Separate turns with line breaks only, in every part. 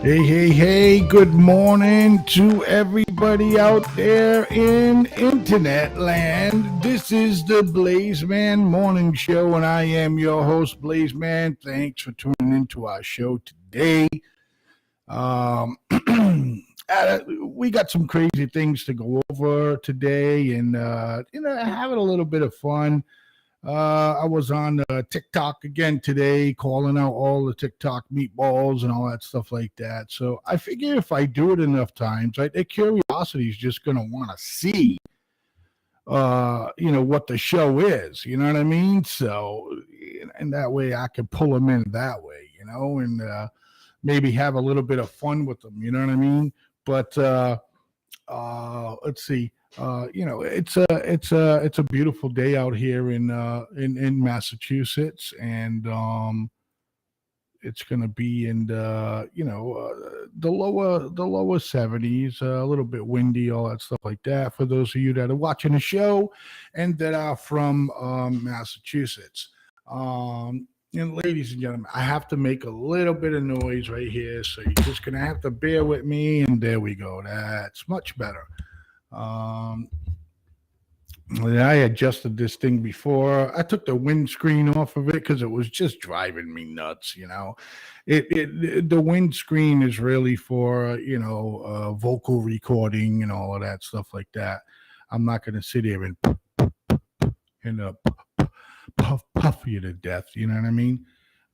Hey, hey, hey, good morning to everybody out there in internet land. This is the Blaizeman Morning Show, and I am your host, Blaizeman. Thanks for tuning into our show today. We got some crazy things to go over today and, having a little bit of fun. I was on TikTok again today, calling out all the TikTok meatballs and all that stuff like that. So I figure if I do it enough times, right, their curiosity is just going to want to see, what the show is. You know what I mean? So, and that way I can pull them in that way, and maybe have a little bit of fun with them. You know what I mean? But let's see. It's a beautiful day out here in Massachusetts, and it's going to be in the lower 70s, a little bit windy, all that stuff like that. For those of you that are watching the show and that are from Massachusetts. And ladies and gentlemen, I have to make a little bit of noise right here, so you're just gonna have to bear with me. And there we go. That's much better. Um, I adjusted this thing before. I took the windscreen off of it because it was just driving me nuts. The windscreen is really for vocal recording and all of that stuff like that. I'm not going to sit here and puff you to death. You know what I mean?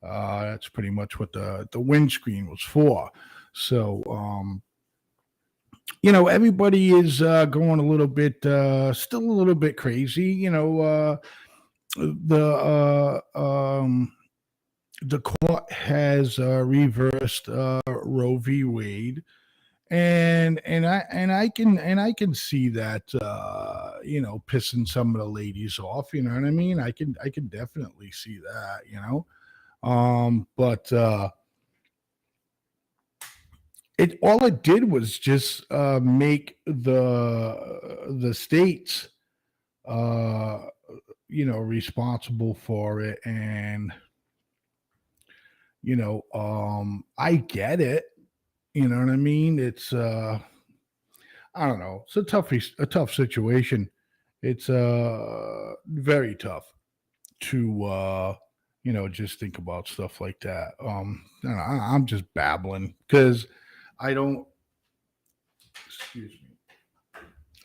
That's pretty much what the windscreen was for. So, everybody is going a little bit, still a little bit crazy. The court has reversed Roe v. Wade, and I can see that pissing some of the ladies off. You know what I mean? I can definitely see that. But all it did was just make the states responsible for it. And I get it. You know what I mean? It's I don't know. It's a tough situation. It's very tough to just think about stuff like that. I'm just babbling because I don't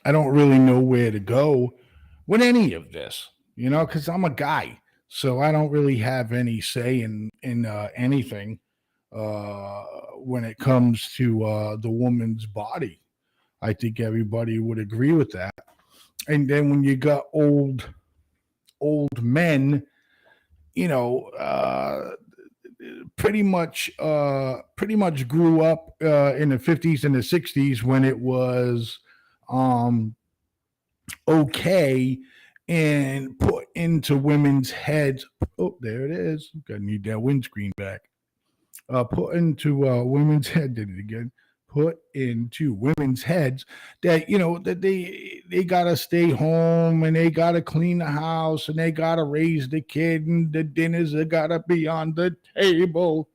really know where to go with any of this, because I'm a guy, so I don't really have any say in anything when it comes to the woman's body. I think everybody would agree with that. And then when you got old men, pretty much grew up in the 50s and the 60s when it was okay and put into women's heads. Oh, there it is. Gonna need that windscreen back. Put into women's head. Did it again. Put into women's heads that that they gotta stay home and they gotta clean the house and they gotta raise the kid and the dinners are gotta be on the table.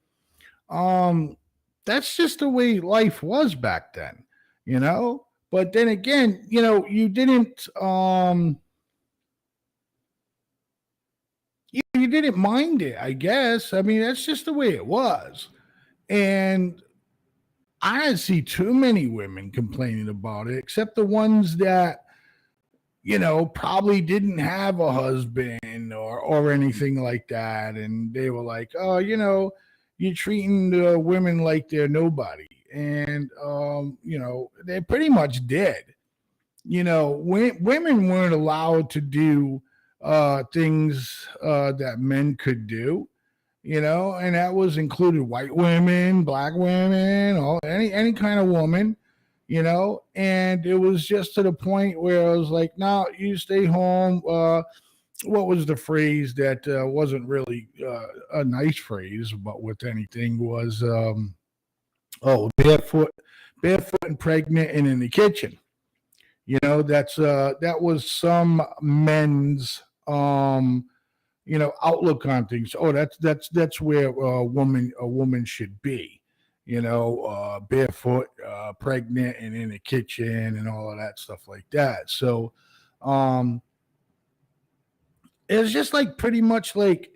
That's just the way life was back then, But then again, you didn't you didn't mind it, I guess. I mean, that's just the way it was. And I didn't see too many women complaining about it, except the ones that, probably didn't have a husband or anything like that. And they were like, oh, you're treating the women like they're nobody. And, they pretty much did. Women weren't allowed to do things that men could do. And that was included white women, black women, any kind of woman, and it was just to the point where I was like, no, you stay home. What was the phrase that wasn't really a nice phrase, but with anything was, barefoot and pregnant and in the kitchen. That was some men's, outlook on things. Oh, that's where a woman should be, barefoot, pregnant and in the kitchen and all of that stuff like that. So, it was just like pretty much like,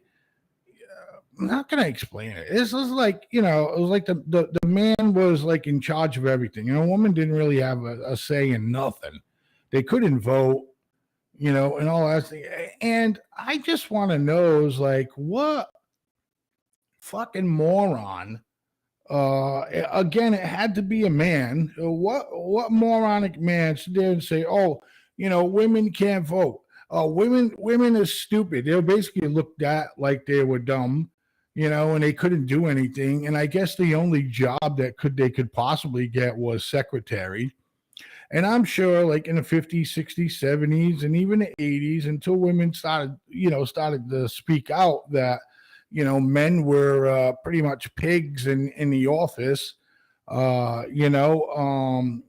I'm not gonna explain it. This was like, it was like the man was like in charge of everything. A woman didn't really have a say in nothing. They couldn't vote, and all that thing. And I just want to know is like, what fucking moron? Again, it had to be a man. What moronic man stood there and say, oh, women can't vote. Women are stupid. They were basically looked at like they were dumb, and they couldn't do anything. And I guess the only job that they could possibly get was secretary. And I'm sure like in the 50s, 60s, 70s, and even the 80s, until women started to speak out that, men were pretty much pigs in the office, uh, you know, um,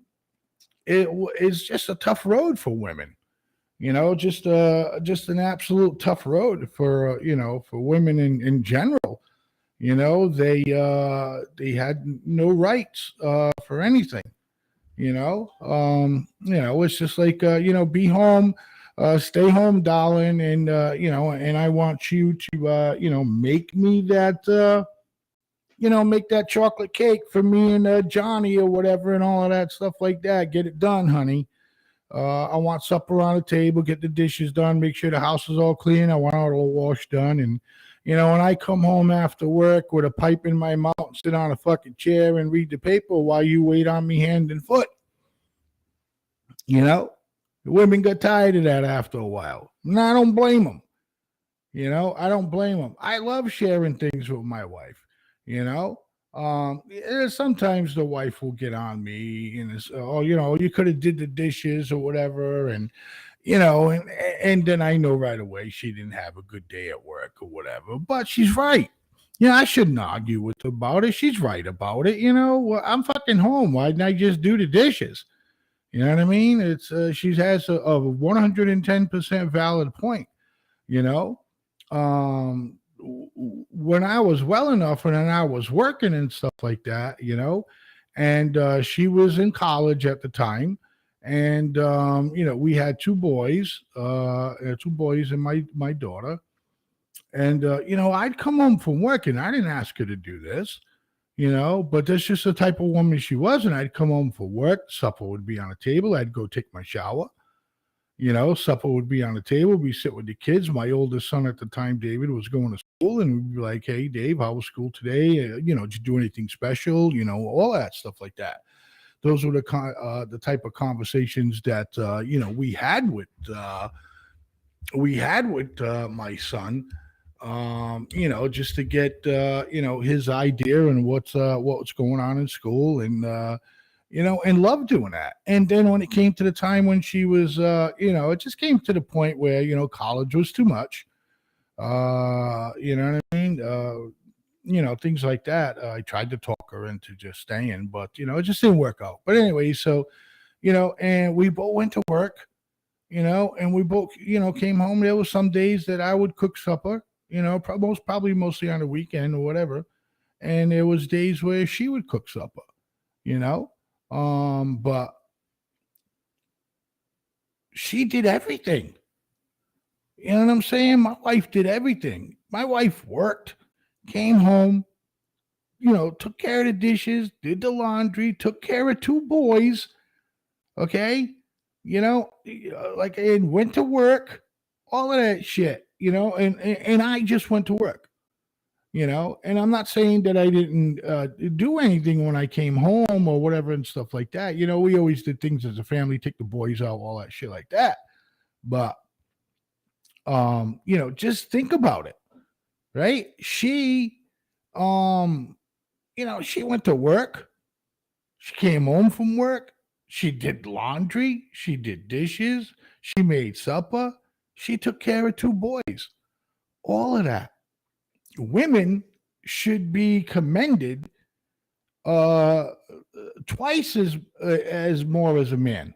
it's just a tough road for women. Just an absolute tough road for for women in general. They had no rights for anything. It's just like be home, stay home, darling, and and I want you to make me that make that chocolate cake for me and Johnny or whatever, and all of that stuff like that. Get it done, honey. I want supper on the table, get the dishes done, make sure the house is all clean. I want all the wash done. And, when I come home after work with a pipe in my mouth and sit on a fucking chair and read the paper while you wait on me hand and foot, the women got tired of that after a while. And I don't blame them. I don't blame them. I love sharing things with my wife, you know. Sometimes the wife will get on me and it's, oh, you could have did the dishes or whatever, and and then I know right away she didn't have a good day at work or whatever. But she's right. I shouldn't argue with her about it. She's right about it. Well, I'm fucking home. Why didn't I just do the dishes? You know what I mean? It's she has a 110% valid point. You know, when I was well enough and I was working and stuff like that, and she was in college at the time, and we had two boys and my daughter, and I'd come home from work and I didn't ask her to do this, but that's just the type of woman she was, and I'd come home from work, supper would be on the table, I'd go take my shower. Supper would be on the table. We sit with the kids. My oldest son at the time, David, was going to school, and we'd be like, "Hey, Dave, how was school today? Did you do anything special? All that stuff like that." Those were the type of conversations that we had with my son. Just to get his idea and what's going on in school, and love doing that. And then when it came to the time when she was, it just came to the point where, college was too much. You know what I mean? Things like that. I tried to talk her into just staying, but, it just didn't work out. But anyway, so, and we both went to work, and we both, came home. There were some days that I would cook supper, mostly on the weekend or whatever. And there was days where she would cook supper, but she did everything. You know what I'm saying? My wife did everything. My wife worked, came home, took care of the dishes, did the laundry, took care of two boys. Okay. And went to work, all of that shit, and I just went to work. And I'm not saying that I didn't do anything when I came home or whatever and stuff like that. We always did things as a family, take the boys out, all that shit like that. But, just think about it, right? She went to work. She came home from work. She did laundry. She did dishes. She made supper. She took care of two boys. All of that. Women should be commended twice as more as a man,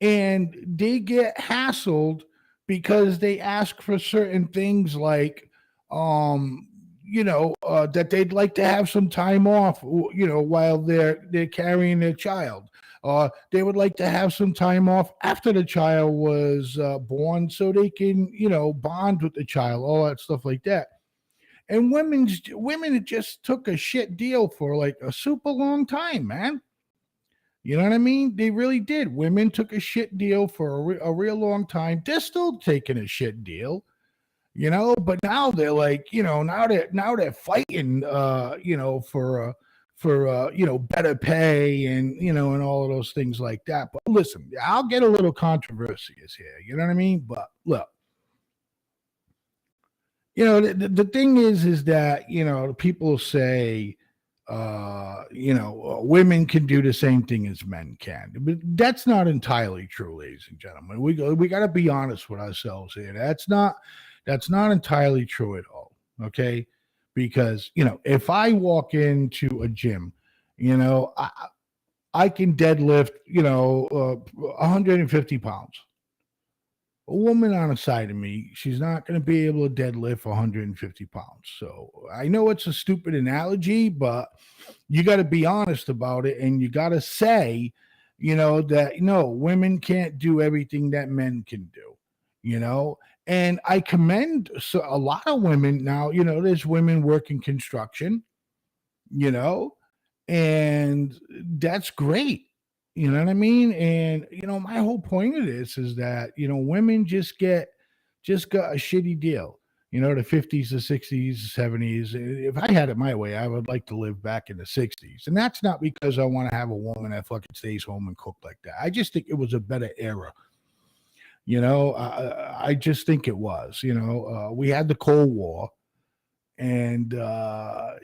and they get hassled because they ask for certain things like that they'd like to have some time off, while they're carrying their child. They would like to have some time off after the child was born so they can, bond with the child, all that stuff like that. And women just took a shit deal for like a super long time, man. You know what I mean? They really did. Women took a shit deal for a real long time. They're still taking a shit deal, but now they're like, now they're fighting, for better pay and, and all of those things like that. But listen, I'll get a little controversious here. You know what I mean? But look, the thing is that, people say, women can do the same thing as men can. But that's not entirely true, ladies and gentlemen. We got to be honest with ourselves here. That's not entirely true at all. Okay, because if I walk into a gym, I can deadlift 150 pounds. A woman on the side of me, she's not going to be able to deadlift 150 pounds. So I know it's a stupid analogy, but you got to be honest about it. And you got to say, that no, women can't do everything that men can do, and I commend a lot of women now, there's women working construction, you know, and that's great. You know what I mean? And my whole point of this is that women just got a shitty deal. The 50s, the 60s, the 70s. If I had it my way, I would like to live back in the 60s. And that's not because I want to have a woman that fucking stays home and cook like that. I just think it was a better era. I just think it was. We had the Cold War, and the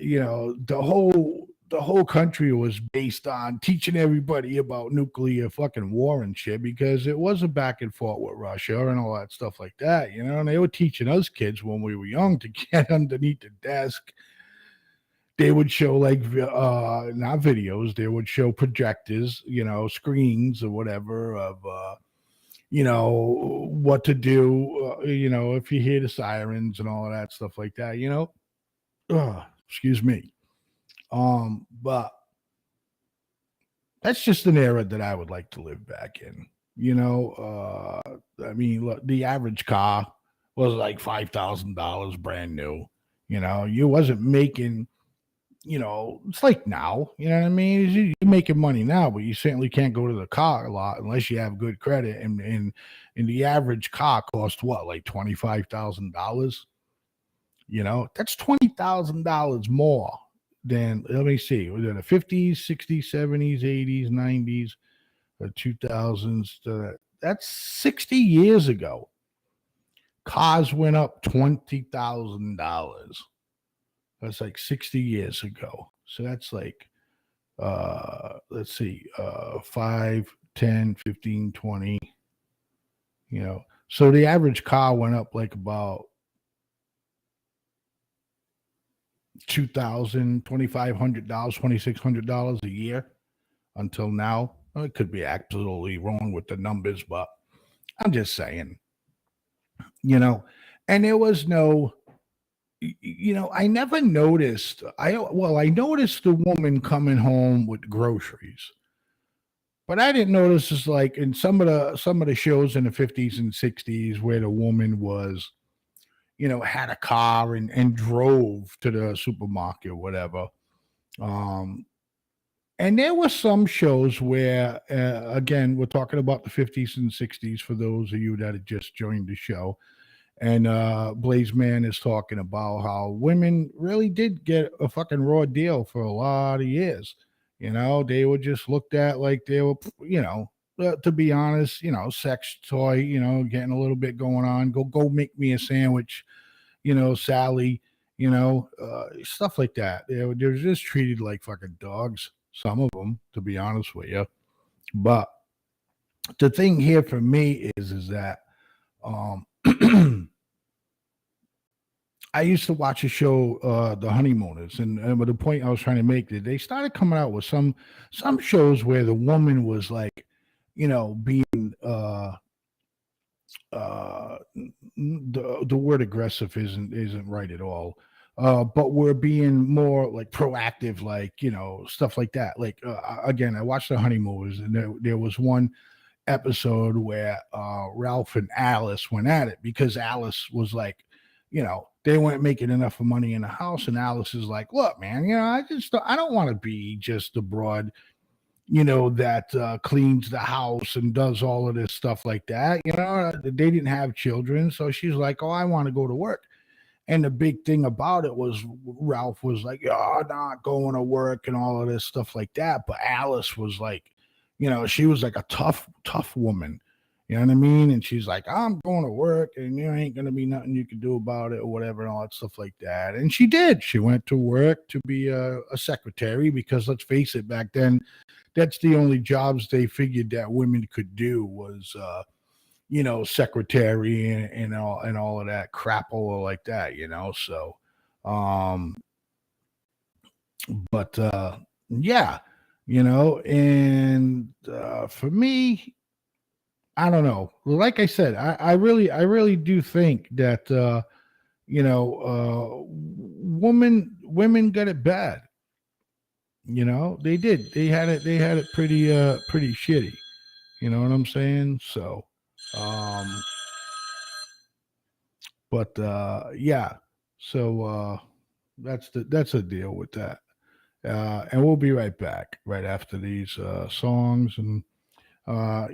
whole country was based on teaching everybody about nuclear fucking war and shit, because it was a back and forth with Russia and all that stuff like that, and they were teaching us kids when we were young to get underneath the desk. They would show not videos, they would show projectors, screens or whatever of what to do, if you hear the sirens and all of that stuff like that, excuse me. But that's just an era that I would like to live back in. I mean, look, the average car was like $5,000 brand new. You wasn't making, it's like now, you know what I mean? You're making money now, but you certainly can't go to the car a lot unless you have good credit. And the average car cost what, like $25,000? That's $20,000 more than, let me see, was it the 50s, 60s, 70s, 80s, 90s, the 2000s? That's 60 years ago. Cars went up $20,000. That's like 60 years ago. So that's like, let's see, 5, 10, 15, 20, So the average car went up like about $2,000, $2,500, $2,600 a year until now. Well, it could be absolutely wrong with the numbers, but I'm just saying, and there was no, I never noticed. I noticed the woman coming home with groceries, but I didn't notice this like in some of the shows in the 50s and 60s where the woman was, had a car and drove to the supermarket or whatever. And there were some shows where, again, we're talking about the 50s and 60s for those of you that had just joined the show. And Blaizeman is talking about how women really did get a fucking raw deal for a lot of years. They were just looked at like they were, to be honest, sex toy, getting a little bit going on. Go make me a sandwich, Sally, stuff like that. They're just treated like fucking dogs, some of them, to be honest with you. But the thing here for me is that, I used to watch a show, The Honeymooners, and the point I was trying to make that they started coming out with some shows where the woman was like, being the word aggressive isn't right at all. But we're being more like proactive, like, stuff like that. Like, again, I watched The Honeymooners, and there was one episode where Ralph and Alice went at it because Alice was like, they weren't making enough money in the house. And Alice is like, look, man, I don't want to be just the broad, that cleans the house and does all of this stuff like that. They didn't have children. So she's like, oh, I want to go to work. And the big thing about it was Ralph was like, oh, not going to work and all of this stuff like that. But Alice was like, she was like a tough woman. You know what I mean? And she's like, I'm going to work and there ain't going to be nothing you can do about it or whatever and all that stuff like that. And she did. She went to work to be a secretary because let's face it, back then, that's the only jobs they figured that women could do was, secretary and all of that crapple like that, So, um, but yeah, and for me, I don't know. Like I said, I really do think that women got it bad. They did. They had it pretty shitty. You know what I'm saying? So, um, but yeah. So that's a deal with that. And we'll be right back right after these songs. And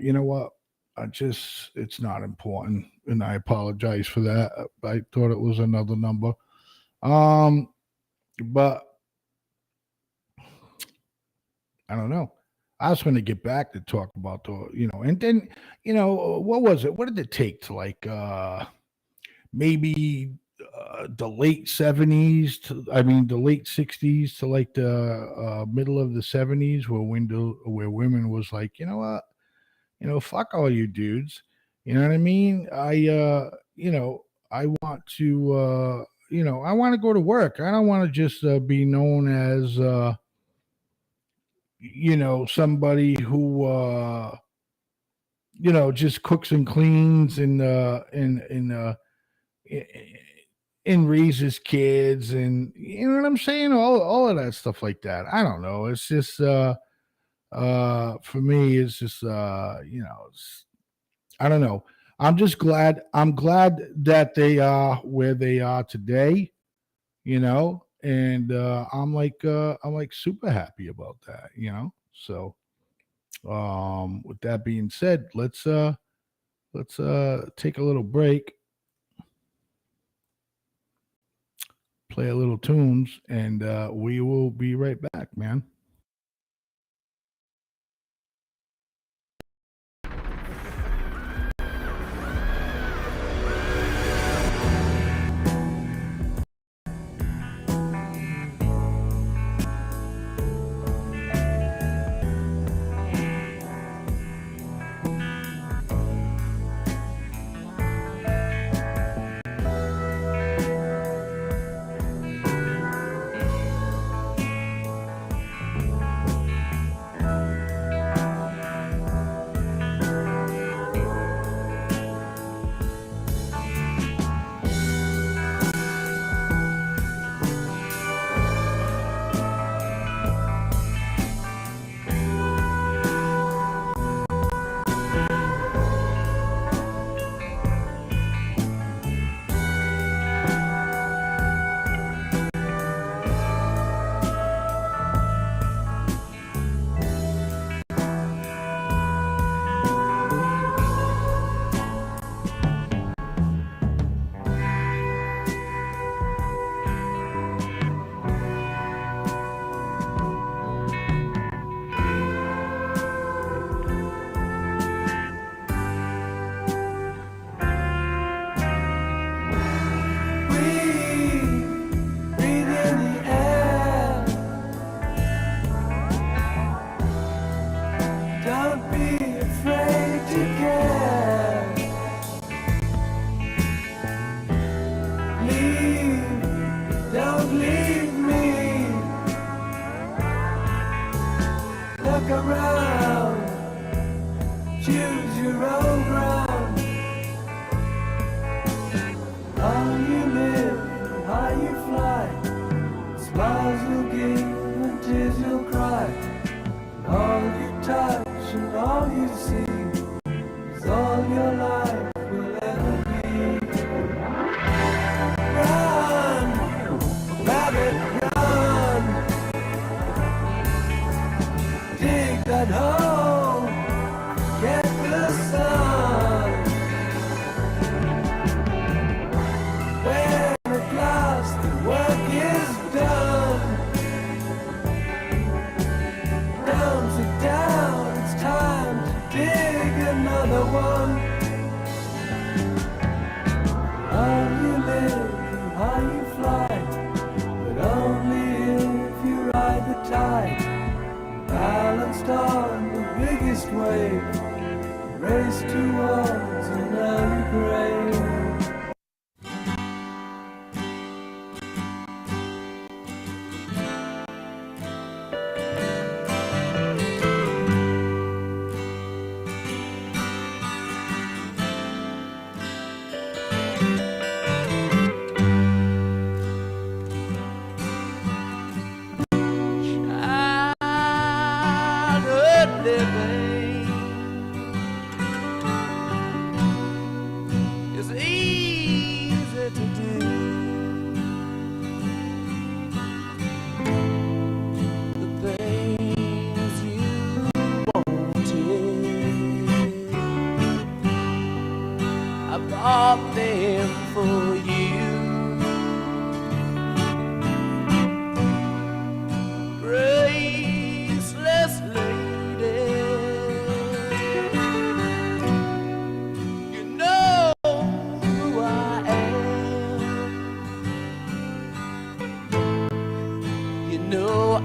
you know what? It's not important, and I apologize for that. I thought it was another number. Um, but I don't know. I was going to get back to talk about and then what was it? What did it take to like maybe the late '70s to I mean the late '60s to like the middle of the '70s where women was like, you know what? Fuck all you dudes. You know what I mean? I want to, I want to go to work. I don't want to just be known as, somebody who, just cooks and cleans and raises kids and you know what I'm saying? All of that stuff like that. I don't know. It's just, for me, it's just, I don't know. I'm glad that they are where they are today, and I'm like super happy about that. So with that being said, let's take a little break, play a little tunes, and we will be right back, man.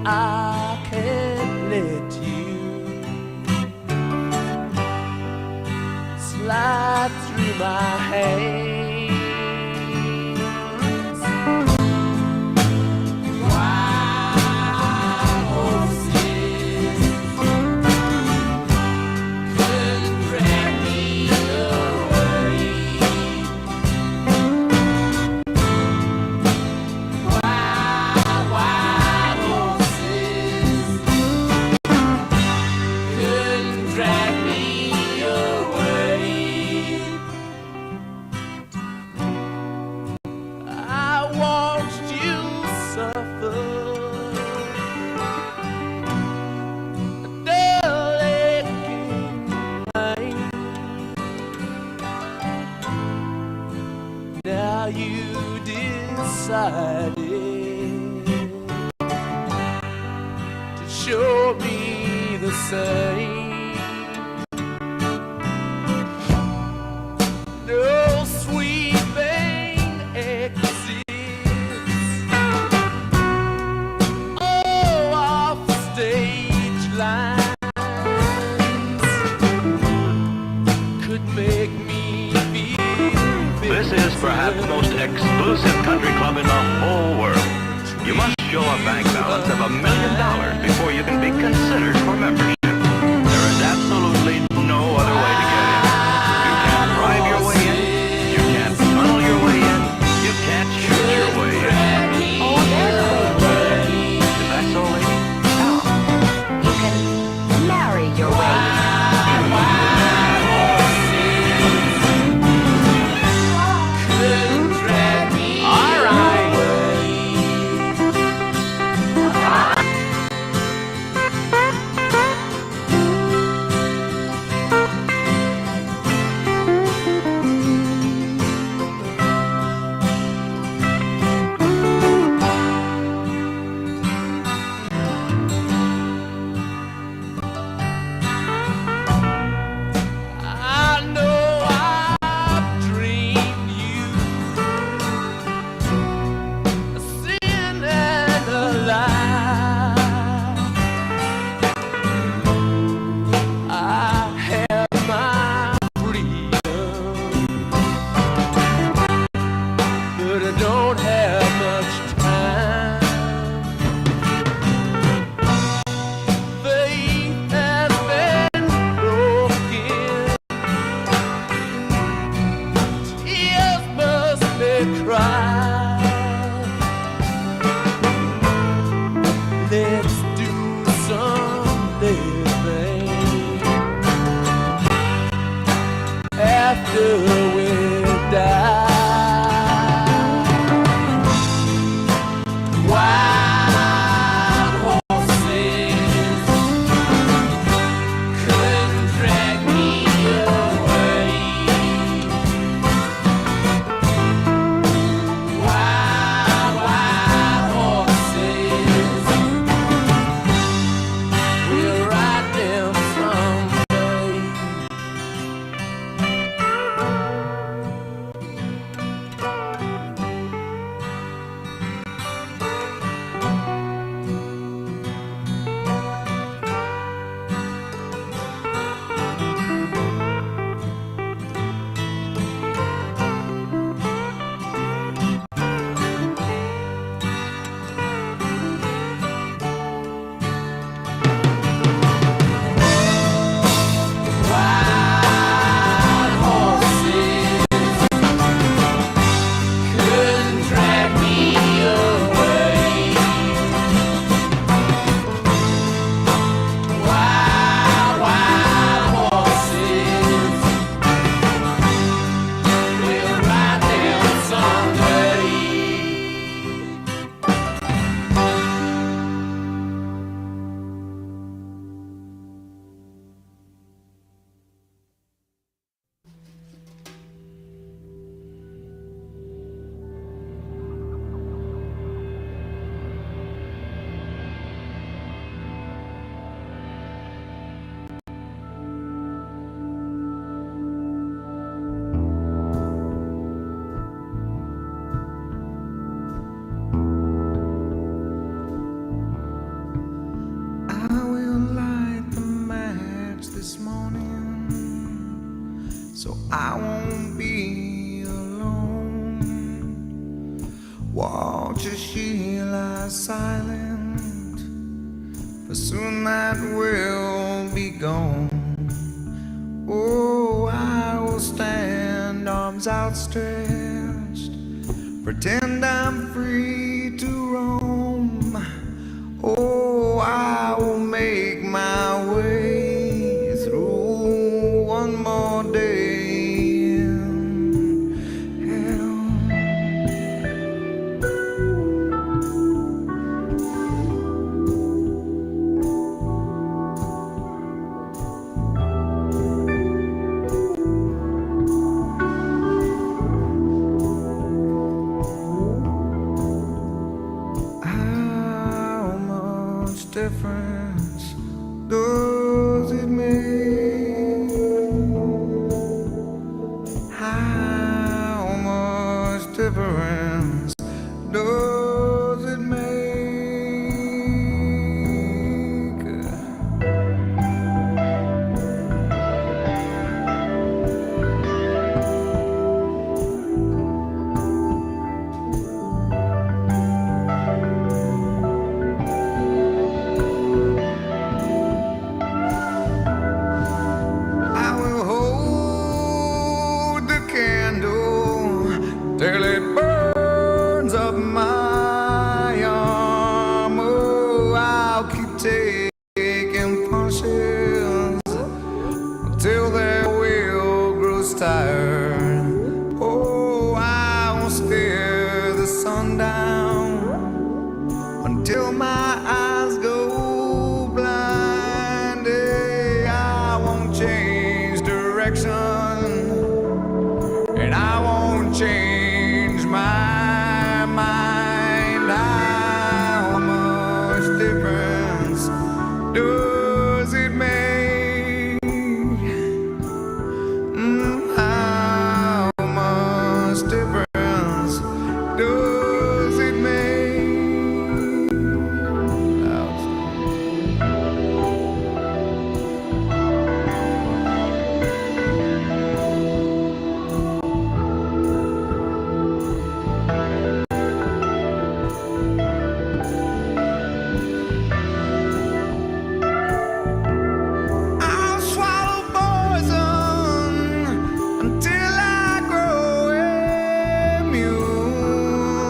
I can't let you slide through my hands. Wild horses couldn't drag me away. Wild horses couldn't drag me away. I watched you suffer a dull aching pain. Now you decided to show me the same. No sweet thing exists. Oh, off stage lines could make me feel.
This is perhaps the most exclusive country club in the whole world. You must show a bank balance of $1 million before you can be considered for membership. There is absolutely no other way to get in. You can't drive your way in. You can't tunnel your way in. You can't shoot your way in.
Oh, there's a way to get in.
Is that so, lady?
No. You can marry your way in.
Couldn't drag me away. I know I've dreamed you a sin and a lie. I have my freedom, but I don't have much time. Faith has been broken. Tears must be cried. Let's do some living after we die.
Watch as she lies silent, for soon that will be gone. Oh, I will stand arms outstretched, pretend I'm free to roam. Oh, I will make my way through one more day in hell. How much difference does it make? How much difference does it make? I will hold the candle till it burns up my arm. Oh, I'll keep taking punches until their will grows tired. Oh, I won't stare the sun down until my eyes go blind. I won't change direction, and I won't change my mind. How much difference does it make? How much difference does it make? I'll swallow poison until I grow immune.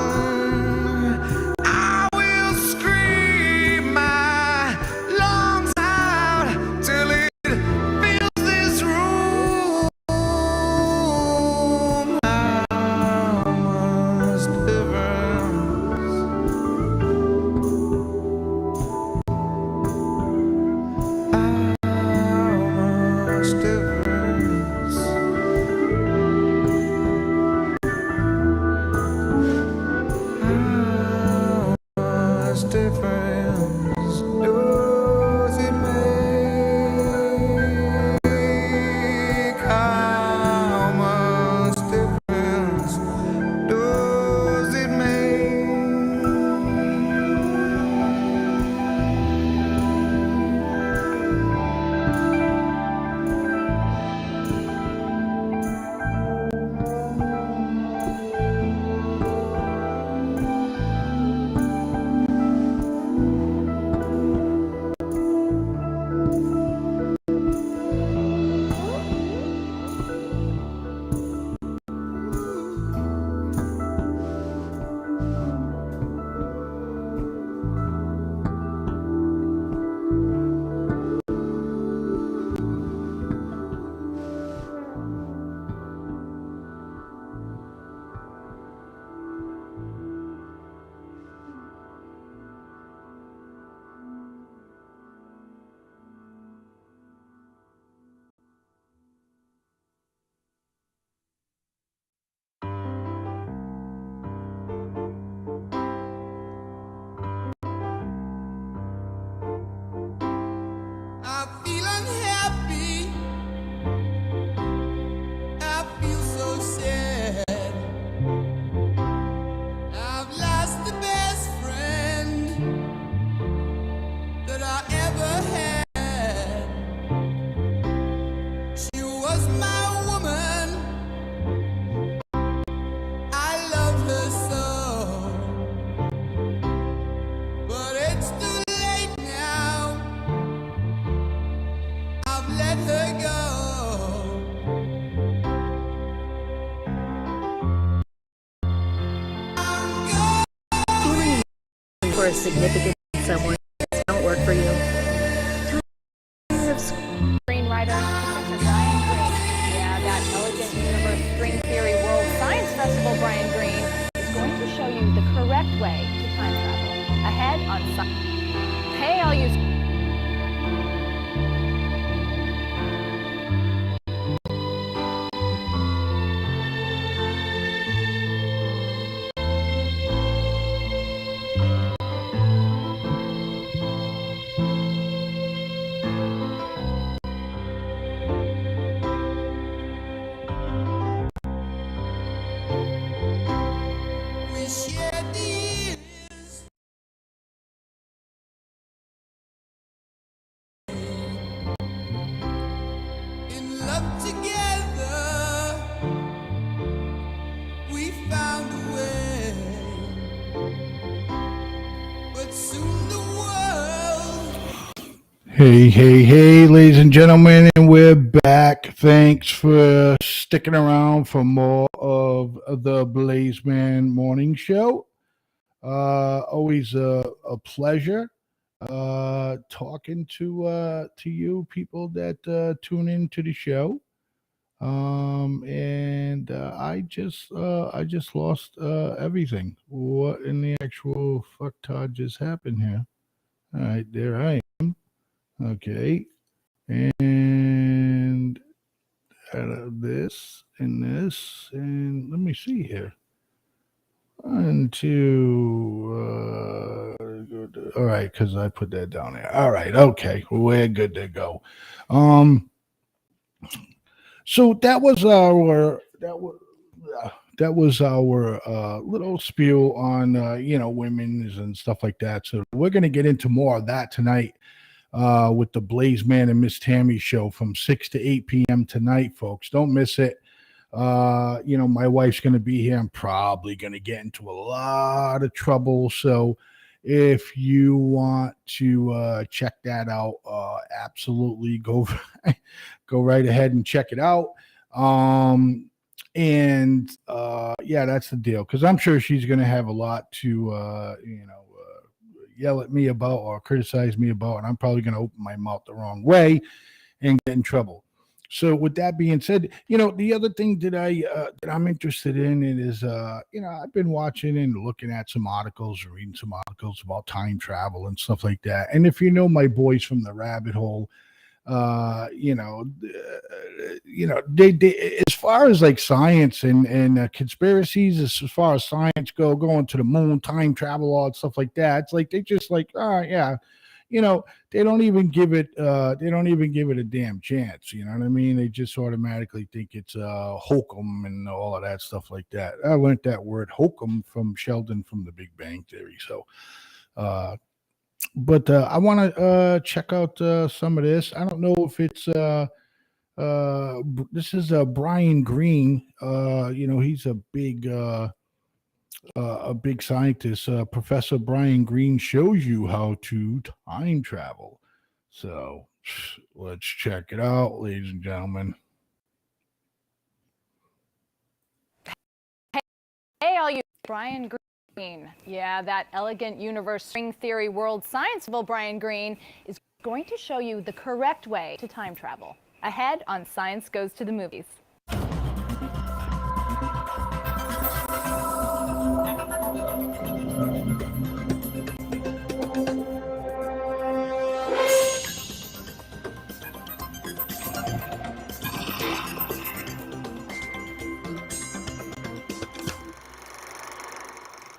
for a significant someone that don't work for you?
Screenwriter Professor Brian Greene. Yeah, that Elegant Universe String Theory World Science Festival, Brian Greene, is going to show you the correct way to time travel. Ahead on Hey, all you...
We share the years in love together. We found a way, but soon the world.
Hey, ladies and gentlemen, and we're back. Thanks for sticking around for more of the Blaizeman Morning Show. Always a pleasure talking to you people that tune into the show. And I just lost everything. What in the actual fuck Todd just happened here? All right, there I am. Okay, and this and this, and let me see here. 1, 2. All right, because I put that down there. All right, okay, we're good to go. So that was our little spiel on women's and stuff like that. So we're gonna get into more of that tonight with the Blaizeman and Miss Tammy show from 6 to 8 p.m. tonight, folks. Don't miss it. My wife's going to be here. I'm probably going to get into a lot of trouble. So if you want to check that out, absolutely go right ahead and check it out. Yeah, that's the deal. Because I'm sure she's going to have a lot to, yell at me about or criticize me about, and I'm probably going to open my mouth the wrong way and get in trouble. So with that being said, the other thing that I'm interested in is, I've been watching and looking at some articles or reading some articles about time travel and stuff like that. And if you know my boys from the rabbit hole, they as far as like science and conspiracies, as far as science going to the moon, time travel, all that stuff like that, it's like they just like, yeah, they don't even give it a damn chance. You know what I mean? They just automatically think it's hokum and all of that stuff like that. I learned that word hokum from Sheldon from The Big Bang Theory. So, but I want to check out some of this. I don't know if it's this is Brian Greene. He's a big scientist. Professor Brian Greene shows you how to time travel. So let's check it out, ladies and gentlemen.
Hey, all you... Brian Greene. Yeah, that Elegant Universe String Theory World Science Festival, Brian Greene, is going to show you the correct way to time travel. Ahead on Science Goes to the Movies.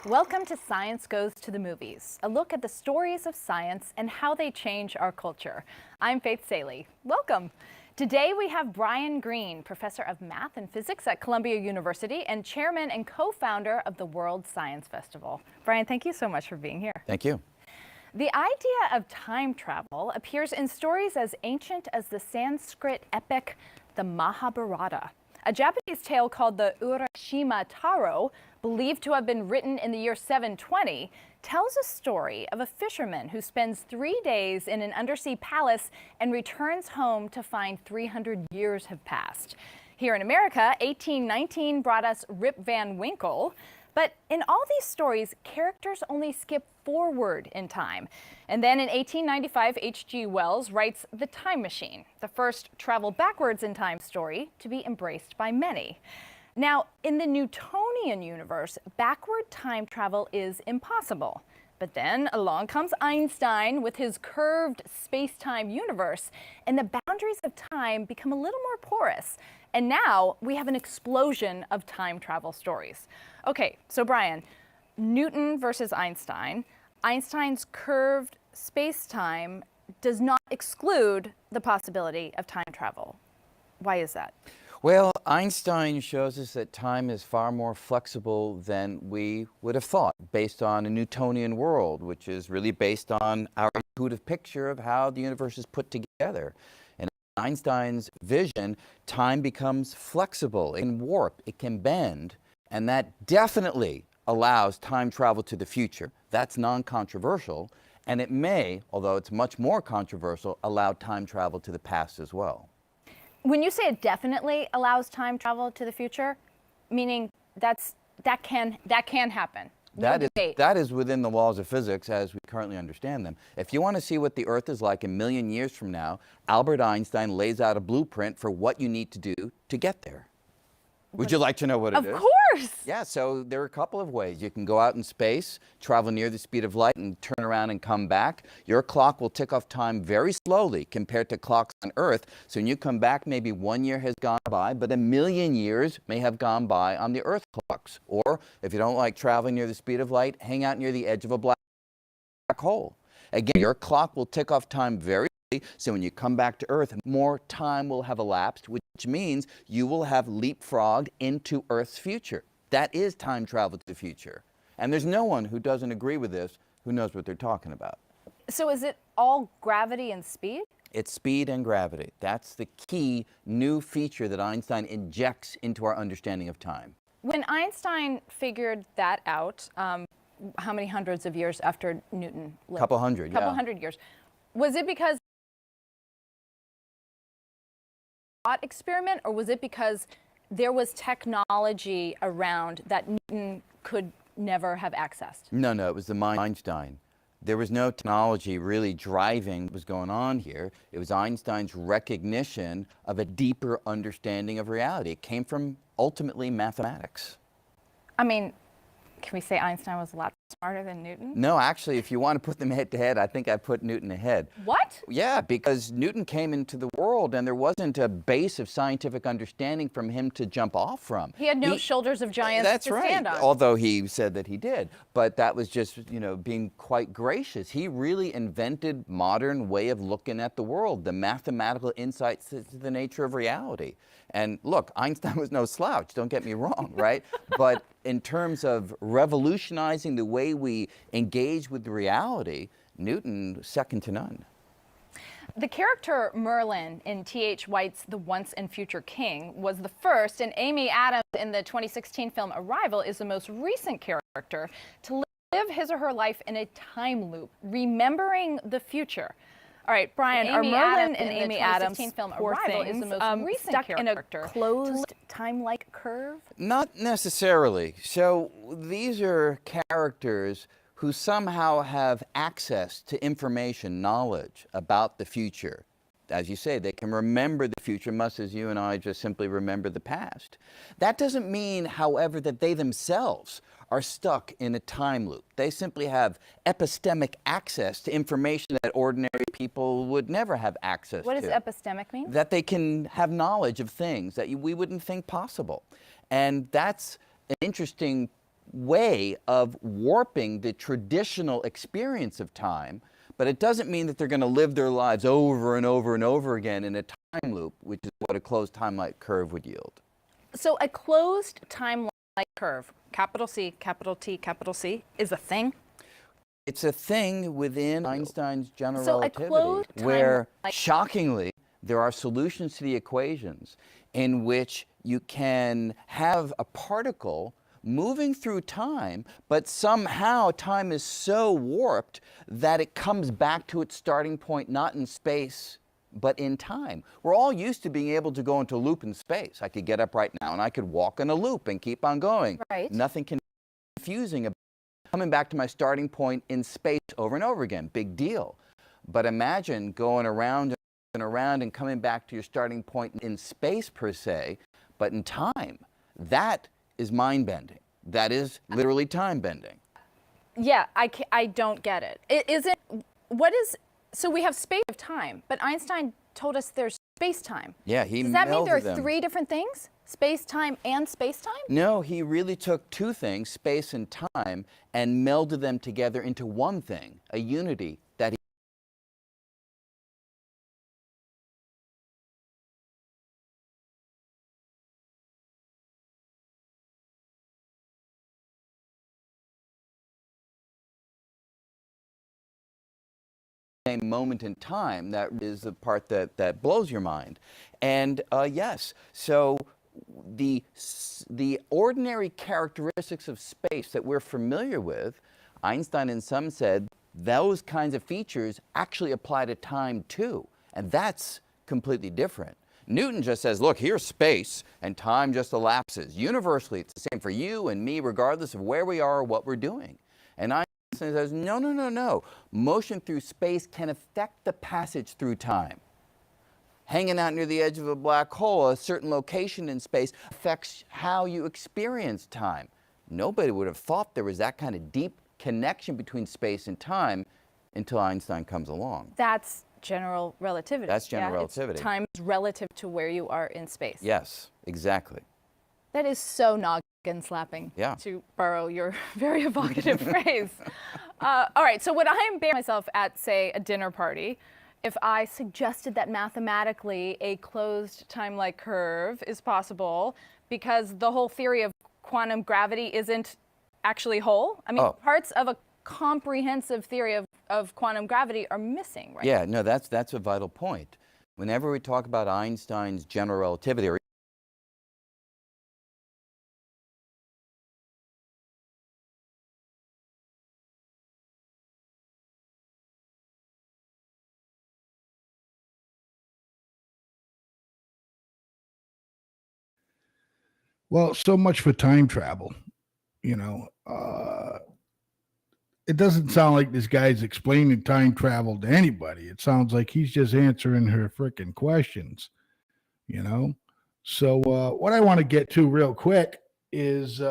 Welcome to Science Goes to the Movies, a look at the stories of science and how they change our culture. I'm Faith Saley. Welcome. Today we have Brian Greene, professor of math and physics at Columbia University and chairman and co-founder of the World Science Festival. Brian, thank you so much for being here.
Thank you.
The idea of time travel appears in stories as ancient as the Sanskrit epic, the Mahabharata. A Japanese tale called the Urashima Taro, believed to have been written in the year 720, tells a story of a fisherman who spends 3 days in an undersea palace and returns home to find 300 years have passed. Here in America, 1819 brought us Rip Van Winkle. But in all these stories, characters only skip forward in time. And then in 1895, H.G. Wells writes The Time Machine, the first travel backwards in time story to be embraced by many. Now, in the Newtonian universe, backward time travel is impossible. But then along comes Einstein with his curved space-time universe, and the boundaries of time become a little more porous. And now we have an explosion of time travel stories. Okay, so Brian, Newton versus Einstein. Einstein's curved space-time does not exclude the possibility of time travel. Why is that?
Well, Einstein shows us that time is far more flexible than we would have thought, based on a Newtonian world, which is really based on our intuitive picture of how the universe is put together. In Einstein's vision, time becomes flexible, it can warp, it can bend, and that definitely allows time travel to the future. That's non-controversial, and it may, although it's much more controversial, allow time travel to the past as well.
When you say it definitely allows time travel to the future, meaning that can happen. No debate.
That is within the laws of physics as we currently understand them. If you want to see what the Earth is like a million years from now, Albert Einstein lays out a blueprint for what you need to do to get there. Would you like to know what it is?
Of course!
Yeah, so there are a couple of ways. You can go out in space, travel near the speed of light, and turn around and come back. Your clock will tick off time very slowly compared to clocks on Earth. So when you come back, maybe 1 year has gone by, but a million years may have gone by on the Earth clocks. Or if you don't like traveling near the speed of light, hang out near the edge of a black hole. Again, your clock will tick off time very slowly, so when you come back to Earth, more time will have elapsed, which means you will have leapfrogged into Earth's future. That is time travel to the future. And there's no one who doesn't agree with this who knows what they're talking about.
So is it all gravity and speed?
It's speed and gravity. That's the key new feature that Einstein injects into our understanding of time.
When Einstein figured that out, how many hundreds of years after Newton lived?
Couple hundred, yeah.
Couple hundred years. Was it because thought experiment, or was it because there was technology around that Newton could never have accessed?
No, it was the mind of Einstein. There was no technology really driving what was going on here. It was Einstein's recognition of a deeper understanding of reality. It came from, ultimately, mathematics.
I mean, can we say Einstein was a lot smarter than Newton?
No, actually, if you want to put them head to head, I think I put Newton ahead.
What?
Yeah, because Newton came into the world and there wasn't a base of scientific understanding from him to jump off from.
He had no shoulders of giants to stand on.
Although he said that he did. But that was just, being quite gracious. He really invented modern way of looking at the world, the mathematical insights to the nature of reality. And look, Einstein was no slouch, don't get me wrong, right? But in terms of revolutionizing the way we engage with reality, Newton, second to none.
The character Merlin in T.H. White's The Once and Future King was the first, and Amy Adams in the 2016 film Arrival is the most recent character to live his or her life in a time loop, remembering the future. All right, Brian, are Merlin and Amy Adams' film Arrival is the most recent stuck character in a closed time-like curve?
Not necessarily. So these are characters who somehow have access to information, knowledge about the future. As you say, they can remember the future much as you and I just simply remember the past. That doesn't mean, however, that they themselves are stuck in a time loop. They simply have epistemic access to information that ordinary people would never have access to.
What does epistemic mean?
That they can have knowledge of things that we wouldn't think possible. And that's an interesting way of warping the traditional experience of time, but it doesn't mean that they're going to live their lives over and over and over again in a time loop, which is what a closed time-like curve would yield.
So a closed time-like curve, capital C, capital T, capital C, is a thing?
It's a thing within Einstein's general
So
relativity, where, shockingly, there are solutions to the equations in which you can have a particle moving through time, but somehow time is so warped that it comes back to its starting point, not in space, but in time. We're all used to being able to go into a loop in space. I could get up right now and I could walk in a loop and keep on going.
Right.
Nothing can confusing about coming back to my starting point in space over and over again. Big deal. But imagine going around and around and coming back to your starting point in space per se, but in time. That is mind-bending. That is literally time-bending.
Yeah, I don't get it. It isn't, what is, so we have space of time, but Einstein told us there's space-time.
Yeah, he
Does that mean there are
melded them.
3 different things? Space-time and space-time?
No, he really took 2 things, space and time, and melded them together into one thing, a unity that he same moment in time. That is the part that blows your mind. And yes, so the ordinary characteristics of space that we're familiar with, Einstein and some said those kinds of features actually apply to time too. And that's completely different. Newton just says, look, here's space, and time just elapses. Universally, it's the same for you and me, regardless of where we are or what we're doing. And Einstein says, no, no, no, no. Motion through space can affect the passage through time. Hanging out near the edge of a black hole, a certain location in space affects how you experience time. Nobody would have thought there was that kind of deep connection between space and time until Einstein comes along.
That's general relativity.
That's general relativity.
Time is relative to where you are in space.
Yes, exactly.
That is so noggin slapping,
Yeah.
to borrow your very evocative phrase. All right, so would I embarrass myself at, say, a dinner party if I suggested that mathematically a closed time-like curve is possible because the whole theory of quantum gravity isn't actually whole? I mean, parts of a comprehensive theory of quantum gravity are missing, right?
Yeah, no, that's a vital point. Whenever we talk about Einstein's general relativity, or
Well, so much for time travel. It doesn't sound like this guy's explaining time travel to anybody. It sounds like he's just answering her freaking questions, you know? So what I want to get to real quick is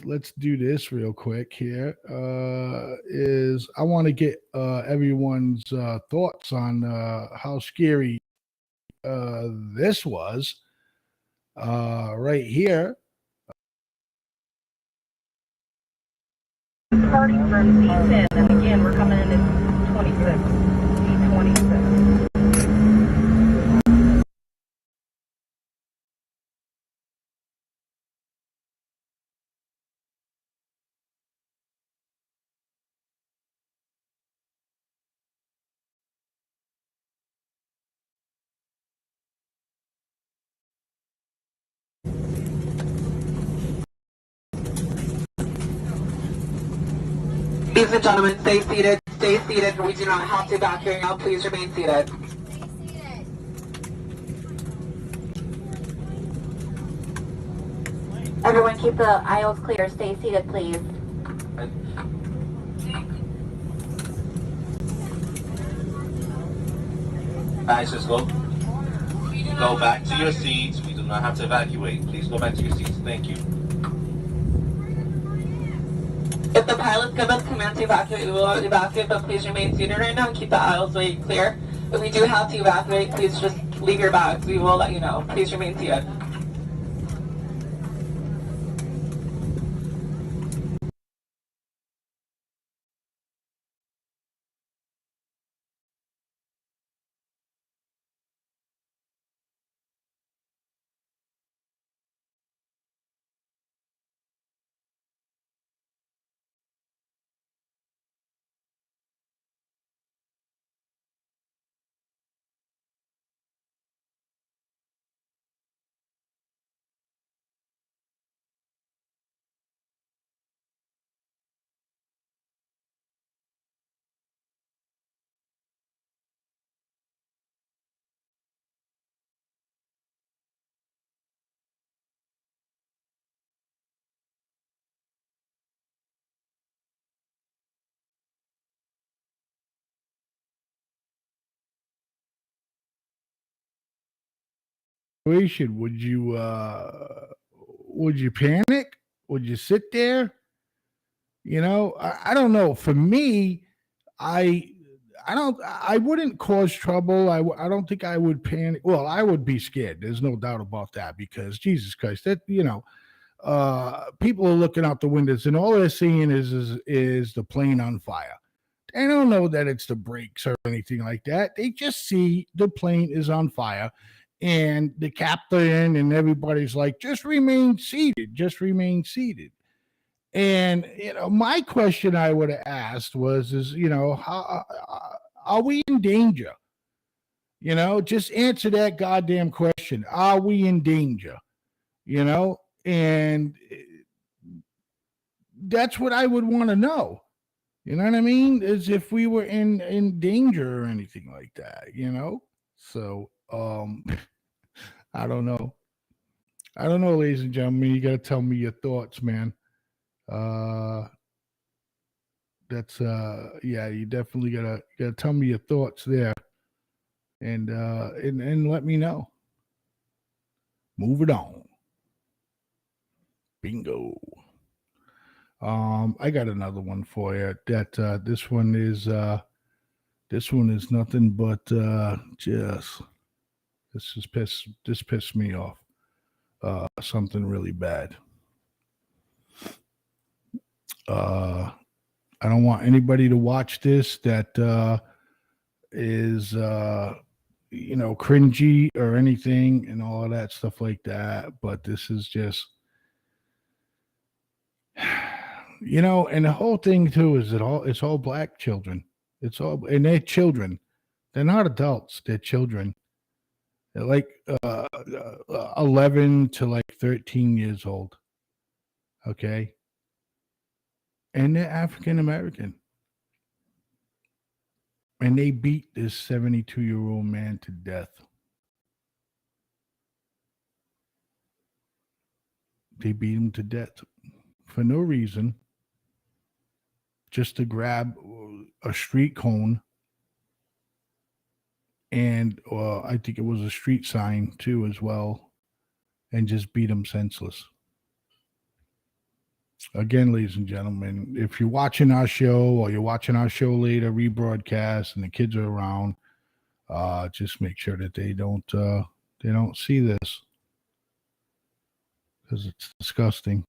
let's do this real quick here. Is I want to get everyone's thoughts on how scary this was right here.
Starting from D10, and again, we're coming in at 26. D26.
Ladies and gentlemen, stay seated. Stay seated. We do not have to evacuate now. Please remain seated.
Everyone keep the aisles clear. Stay seated, please.
Guys, just go back to your seats. We do not have to evacuate. Please go back to your seats. Thank you.
If the pilots give us command to evacuate, we will evacuate, but please remain seated right now and keep the aisles way clear. If we do have to evacuate, please just leave your bags. We will let you know. Please remain seated.
situation, would you panic? Would you sit there? I don't know. For me, I I wouldn't cause trouble. I don't think I would panic. Well, I would be scared. There's no doubt about that because Jesus Christ, people are looking out the windows and all they're seeing is the plane on fire. They don't know that it's the brakes or anything like that. They just see the plane is on fire and the captain and everybody's like, just remain seated. And my question I would have asked is how are we in danger? Just answer that goddamn question. Are we in danger? And that's what I would want to know. You know what I mean? As if we were in danger or anything like that. So I don't know. I don't know, ladies and gentlemen. You got to tell me your thoughts, man. That's yeah, you definitely gotta tell me your thoughts there, and let me know. Move it on. Bingo. I got another one for you. That this one is nothing but just this pissed me off. Something really bad. I don't want anybody to watch this that is cringy or anything and all of that stuff like that. But this is just and the whole thing too is it's all black children. It's all and they're children. They're not adults. They're children. They're like 11 to like 13 years old. Okay. And they're African American. And they beat this 72-year-old man to death. They beat him to death for no reason, just to grab a street cone and I think it was a street sign too as well, and just beat him senseless. Again, ladies and gentlemen, if you're watching our show or you're watching our show later, rebroadcast, and the kids are around, just make sure that they don't see this because it's disgusting.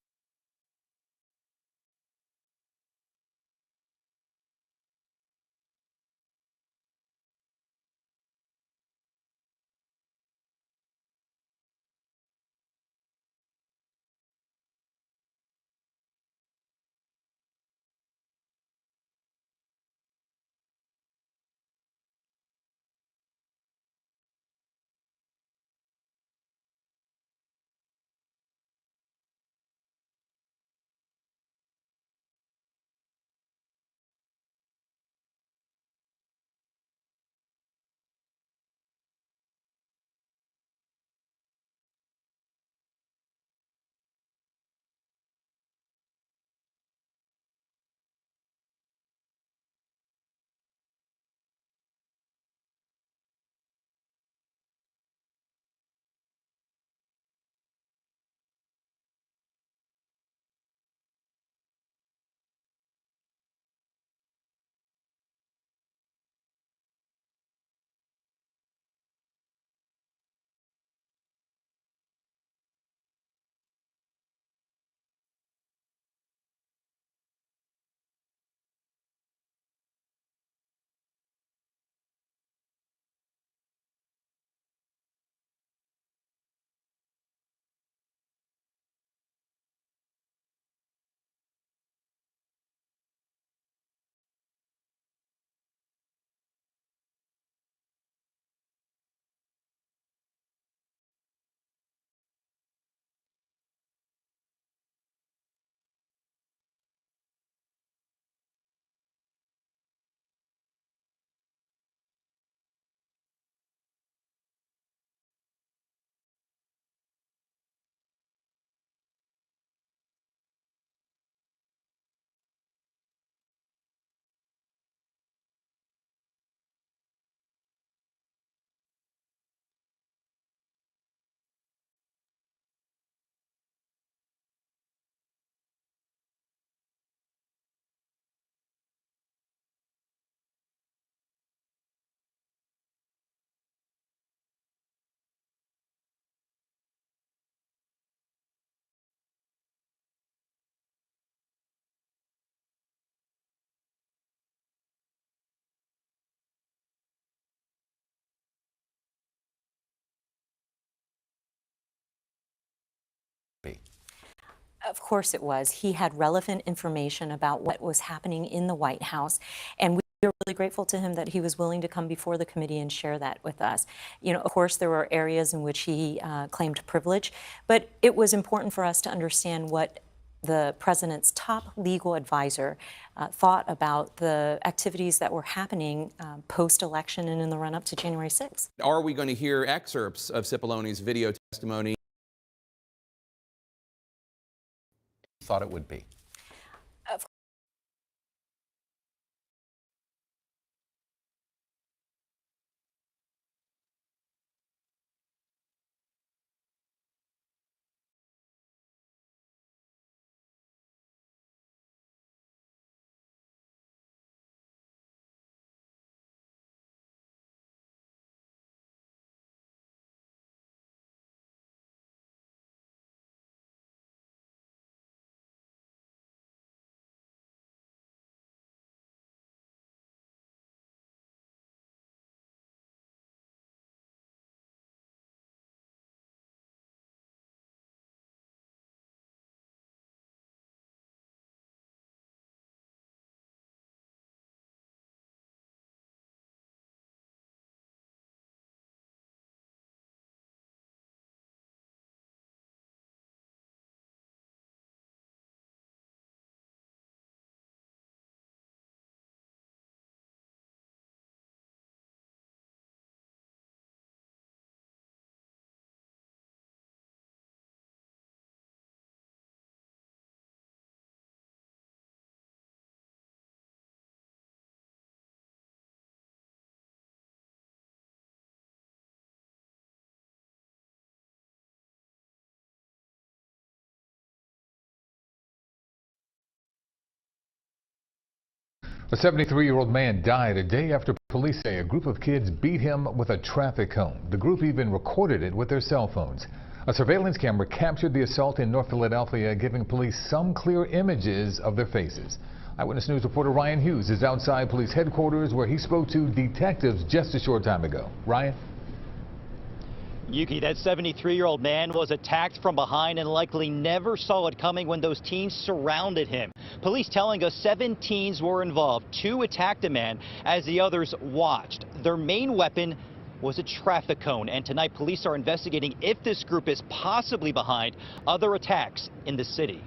Of course it was. He had relevant information about what was happening in the White House, and we are really grateful to him that he was willing to come before the committee and share that with us. You know, of course, there were areas in which he claimed privilege, but it was important for us to understand what the president's top legal advisor thought about the activities that were happening post-election and in the run-up to January 6th.
Are we going to hear excerpts of Cipollone's video testimony? Thought it would be.
A 73-year-old man died a day after police say a group of kids beat him with a traffic cone. The group even recorded it with their cell phones. A surveillance camera captured the assault in North Philadelphia, giving police some clear images of their faces. Eyewitness News reporter Ryan Hughes is outside police headquarters where he spoke to detectives just a short time ago. Ryan?
Yuki, that 73-year-old man was attacked from behind and likely never saw it coming when those teens surrounded him. Police telling us 7 teens were involved. 2 attacked a man as the others watched. Their main weapon was a traffic cone, and tonight police are investigating if this group is possibly behind other attacks in the city.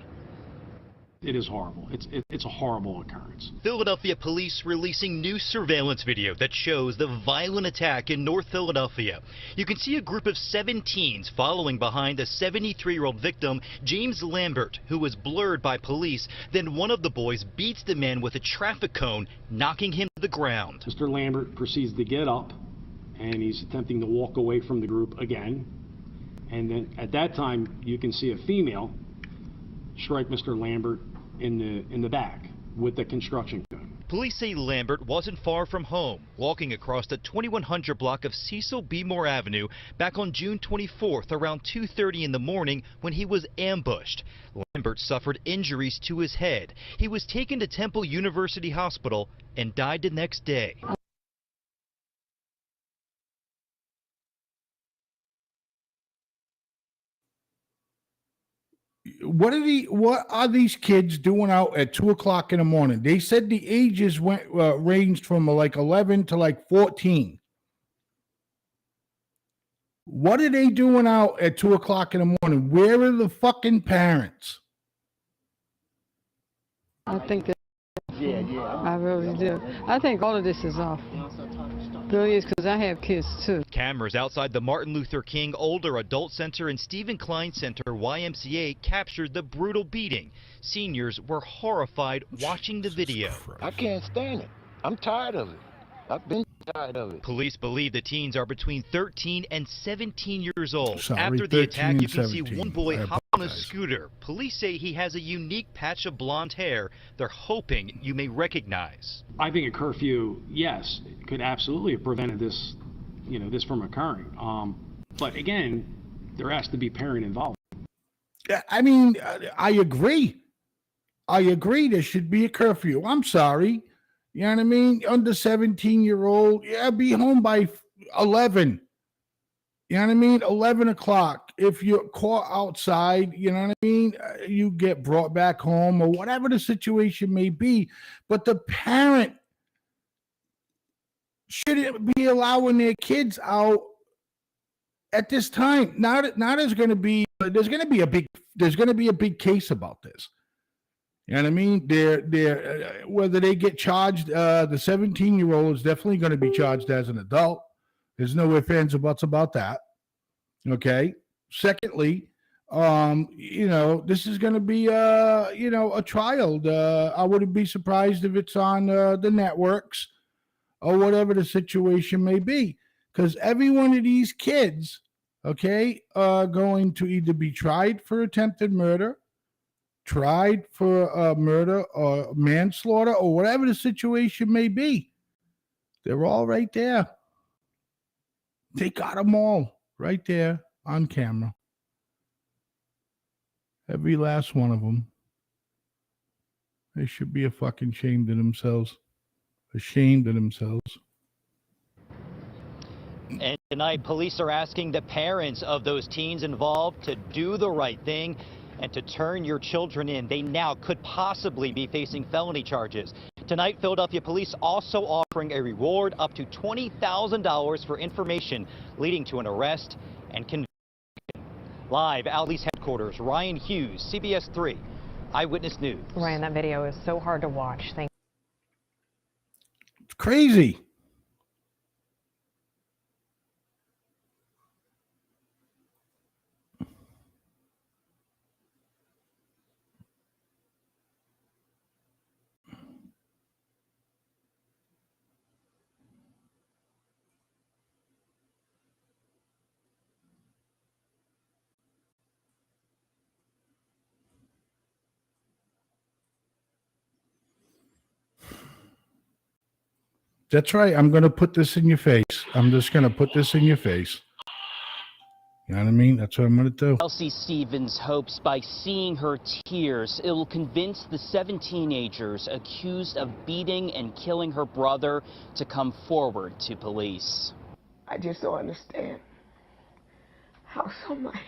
It is horrible. It's a horrible occurrence.
Philadelphia police releasing new surveillance video that shows the violent attack in North Philadelphia. You can see a group of 7 teens following behind the 73-year-old victim, James Lambert, who was blurred by police. Then one of the boys beats the man with a traffic cone, knocking him to the ground.
Mr. Lambert proceeds to get up, and he's attempting to walk away from the group again. And then at that time, you can see a female strike Mr. Lambert in the back with the construction gun.
Police say Lambert wasn't far from home, walking across the 2100 block of Cecil B. Moore Avenue back on June 24th around 2:30 in the morning when he was ambushed. Lambert suffered injuries to his head. He was taken to Temple University Hospital and died the next day.
What are these kids doing out at 2 o'clock in the morning? They said the ages ranged from like 11 to like 14. What are they doing out at 2 o'clock in the morning? Where are the fucking parents?
I think that. I really do. I think all of this is awful. Really is, because I have kids too.
Cameras outside the Martin Luther King Older Adult Center and Stephen Klein Center YMCA captured the brutal beating. Seniors were horrified watching the video.
I can't stand it. I'm tired of it. I've been tired of it.
Police believe the teens are between 13 and 17 years old.
Sorry,
After the attack, you can
17.
see one boy hop on a scooter. Police say he has a unique patch of blonde hair they're hoping you may recognize.
I think a curfew, yes, could absolutely have prevented this, this from occurring. But again, there has to be parent involvement.
I mean, I agree. There should be a curfew. I'm sorry. You know what I mean? Under 17-year-old, yeah, be home by 11. You know what I mean? 11 o'clock. If you're caught outside, you know what I mean? You get brought back home or whatever the situation may be. But the parent shouldn't be allowing their kids out at this time. Now there's going to be a big case about this. You know what I mean? They're whether they get charged, the 17-year-old is definitely going to be charged as an adult. There's no ifs, ands, or buts about that. Okay. Secondly, this is going to be a trial. I wouldn't be surprised if it's on the networks or whatever the situation may be, because every one of these kids, okay, are going to either be tried for attempted murder, tried for murder or manslaughter, or whatever the situation may be. They're all right there. They got them all right there on camera. Every last one of them. They should be fucking ashamed of themselves. Ashamed of themselves.
And tonight, police are asking the parents of those teens involved to do the right thing and to turn your children in. They now could possibly be facing felony charges. Tonight, Philadelphia police also offering a reward up to $20,000 for information leading to an arrest and conviction. Live at Lee's headquarters, Ryan Hughes, CBS 3 Eyewitness News.
Ryan, that video is so hard to watch.
It's crazy. That's right. I'm going to put this in your face. I'm just going to put this in your face. You know what I mean? That's what I'm going to do.
Elsie Stevens hopes by seeing her tears, it will convince the 7 teenagers accused of beating and killing her brother to come forward to police.
I just don't understand how somebody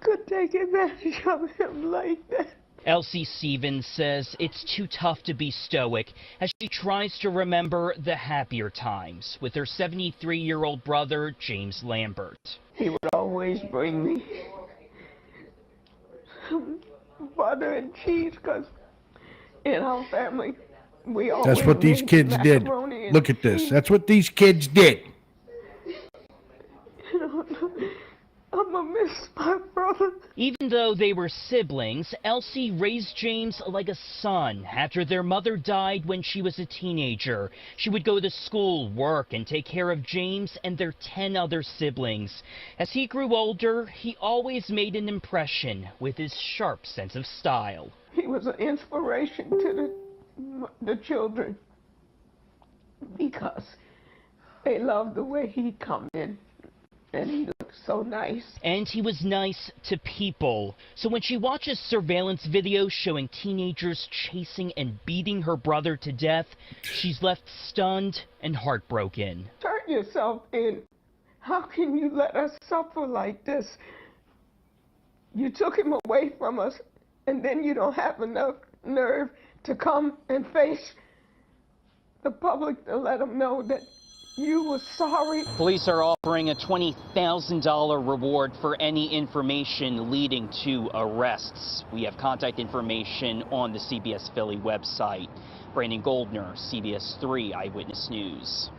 could take advantage of him like that.
Elsie Stevens says it's too tough to be stoic as she tries to remember the happier times with her 73-year-old brother, James Lambert.
He would always bring me butter and cheese because in our family, we always
That's what these
made
kids did.
macaroni and
Look at this.
cheese.
That's what these kids did.
I'm gonna miss my brother.
Even though they were siblings, Elsie raised James like a son. After their mother died when she was a teenager, she would go to school, work, and take care of James and their 10 other siblings. As he grew older, he always made an impression with his sharp sense of style.
He was an inspiration to the children because they loved the way he come in. And he looked so nice.
And he was nice to people. So when she watches surveillance videos showing teenagers chasing and beating her brother to death, she's left stunned and heartbroken.
Turn yourself in. How can you let us suffer like this? You took him away from us, and then you don't have enough nerve to come and face the public to let them know that you were sorry.
Police are offering a $20,000 reward for any information leading to arrests. We have contact information on the CBS Philly website. Brandon Goldner, CBS 3 Eyewitness News.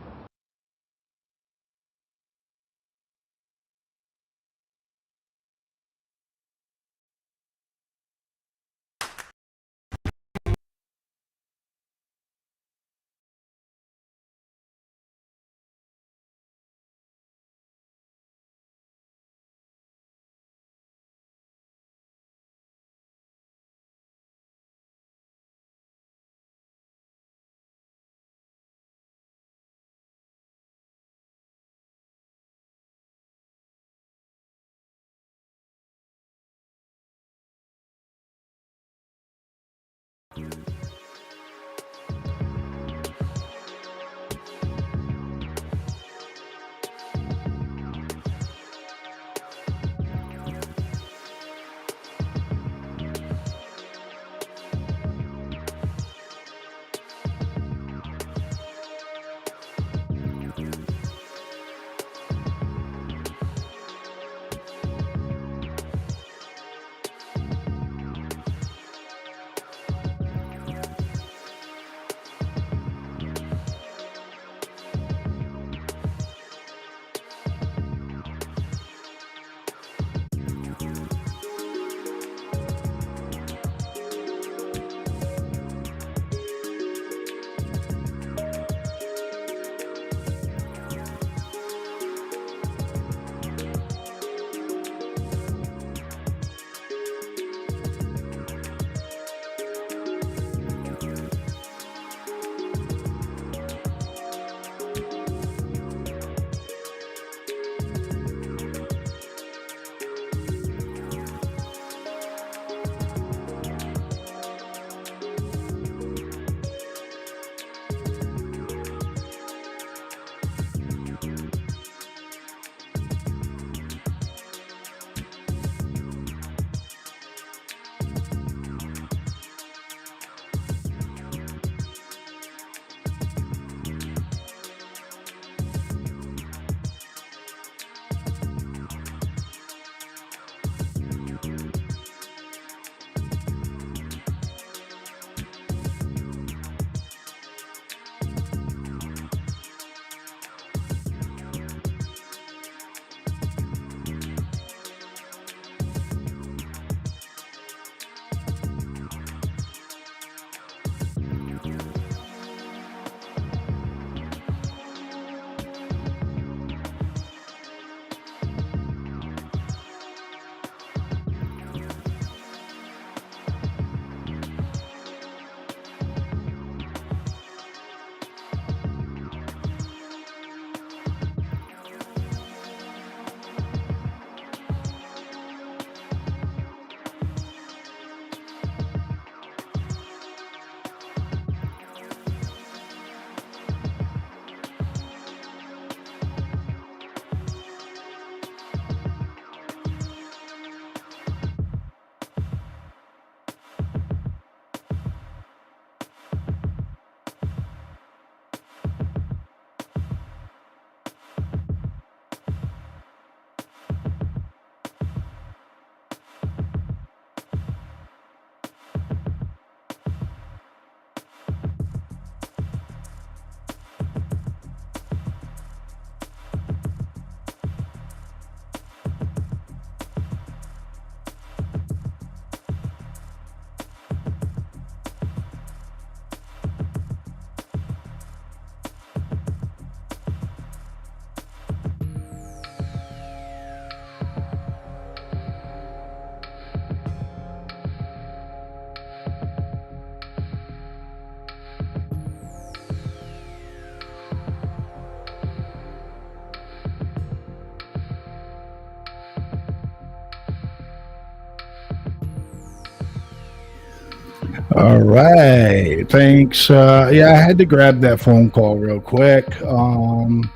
All right. Thanks. Yeah, I had to grab that phone call real quick. You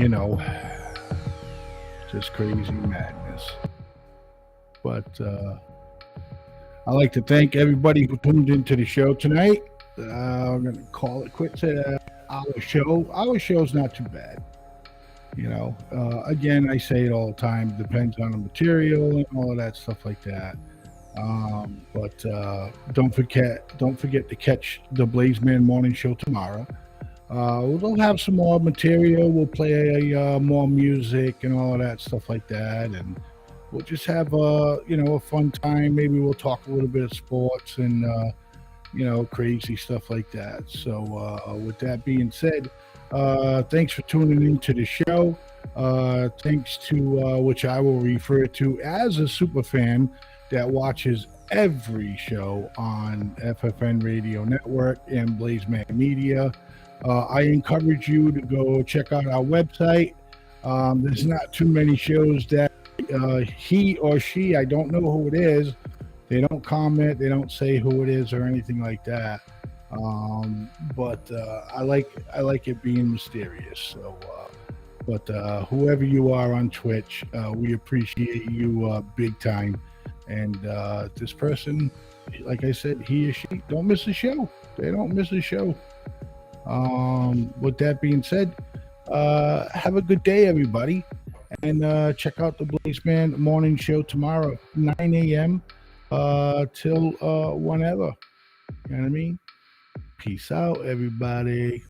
know, just crazy madness. But I'd like to thank everybody who tuned into the show tonight. We're going to call it quits at our show. Our show's not too bad. You know, again, I say it all the time. Depends on the material and all of that stuff like that. But don't forget to catch the Blaizeman morning show tomorrow. We'll have some more material. We'll play more music and all of that stuff like that, and we'll just have a fun time. Maybe we'll talk a little bit of sports and crazy stuff like that. So with that being said, thanks for tuning into the show. Thanks to which I will refer to as a super fan that watches every show on FFN Radio Network and Blaizeman Media. I encourage you to go check out our website. There's not too many shows that he or she, I don't know who it is, they don't comment, they don't say who it is or anything like that. But I like it being mysterious. So but whoever you are on Twitch, we appreciate you big time. And this person, like I said, he or she, don't miss a show. They don't miss a show. With that being said, have a good day, everybody. And check out the Blaizeman morning show tomorrow, 9 a.m. Till whenever. You know what I mean? Peace out, everybody.